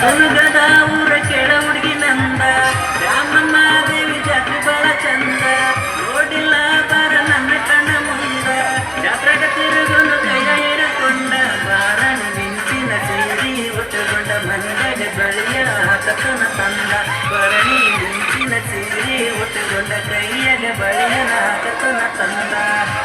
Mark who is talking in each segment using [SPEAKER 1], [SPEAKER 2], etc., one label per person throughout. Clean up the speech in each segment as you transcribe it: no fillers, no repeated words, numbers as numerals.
[SPEAKER 1] ಸುಲಗದ ಊರ ಕೆಳ ಹುಡುಗಿ ನಂದ ರಾಮಮ್ಮ ದೇವಿ ಜಾತ್ರೆ ಬಹಳ ಚಂದ ನೋಡಿಲ್ಲ ಬಾರ ನನ್ನ ಕಣ್ಣ ಮುಂದ ಜಾತ್ರೆಗ ತಿರುಗಲು ಕೈಯ ಹಿಡ್ಕೊಂಡ ಬಾರನು ಮಿಂಚಿನ ಸೇರಿ ಉಟ್ಟುಕೊಂಡ ಮಂದಗೆ ಬಳಿಯ ಹಾಕತನ ತಂದ ಬರಣಿ ಮಿಂಚಿನ ಸೇರಿ ಉಟ್ಟುಕೊಂಡ ಕೈಯಾಗ ಬಳಿಯ ಹಾಕತನ ತಂದ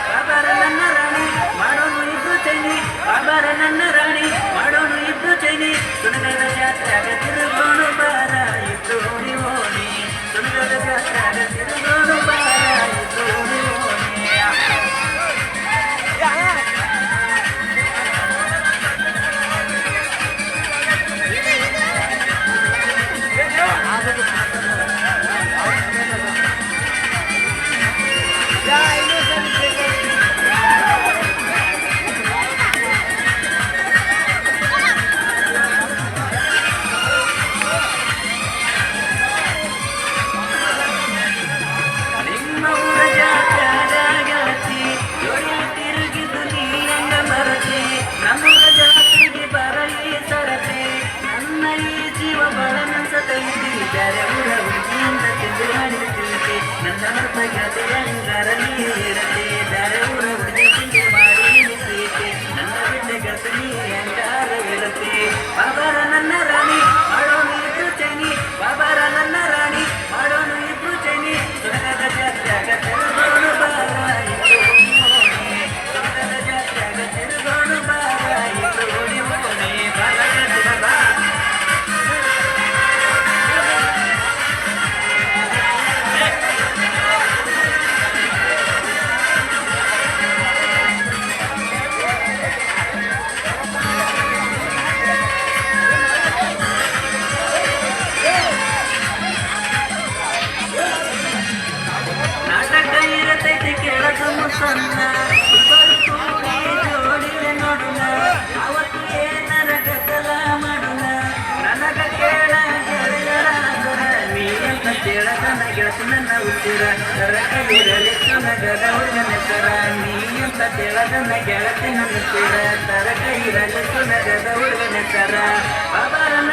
[SPEAKER 1] ಬಾಬಾರ ನನ್ನ ರಾಣಿ ಮಾಡೋನು ಇಬ್ರು ಚೈನಿ ಬಾಬಾರ ನನ್ನ ರಾಣಿ ಮಾಡೋನು ಇಬ್ರು ಚೈನಿ ಸುನಗದ ಜಾತ್ರೆಗ ತಿರುಗೋನು ಬಾರ ಇಬ್ರು ಓಣಿ ಓಣಿ ಸುನಗದ ಜಾತ್ರೆಗ ತಿರುಗೋನು ಬಾರ ಇಬ್ರು ಓಣಿ ಓಣಿ ಬಾಬಾರ ನನ್ನ ರಾಣಿ ಮಾಡೋನು ಇಬ್ರು ಚೈನಿ ಬಾಬಾರ ನನ್ನ ರಾಣಿ ಮಾಡೋನು ಇಬ್ರು ಚೈನಿ ಸುನಗದ ಜಾತ್ರೆಗ ತಿರುಗೋನು ಬಾರ ಇಬ್ರು ಓಣಿ ಓಣಿ ಸುನಗದ ಜಾತ್ರೆಗ ತಿರುಗೋನು ಬಾರ ಇಬ್ರು ಓಣಿ ಓಣಿ ಬಾರ ಬಾ ಸಣ್ಣ ಇಬ್ಬರು ಕೂಡಿ ಜೋಡಿಲೆ ನೋಡುನ ಅವತ್ತು ಏನರ ಗದ್ದಲ ಮಾಡುನ ನನಗ ಕೇಳ ಗೆಳೆಯರಾದರ ನೀನಂತ ಕೇಳದನ ಗೆಳತಿ ನನ್ನ ಹುಟ್ಟಿರ ತರಕವಿರಲಿ ಸುನಗದ ಹುಡುಗನೆಸರ ನೀನಂತ ಕೇಳದನ ಗೆಳತಿ ನನ್ನ ಹುಟ್ಟಿರ ತರಕ ಇರಲಿ ಸುನಗದ ಹುಡುಗನೆಸರ ಬಾಬಾರನ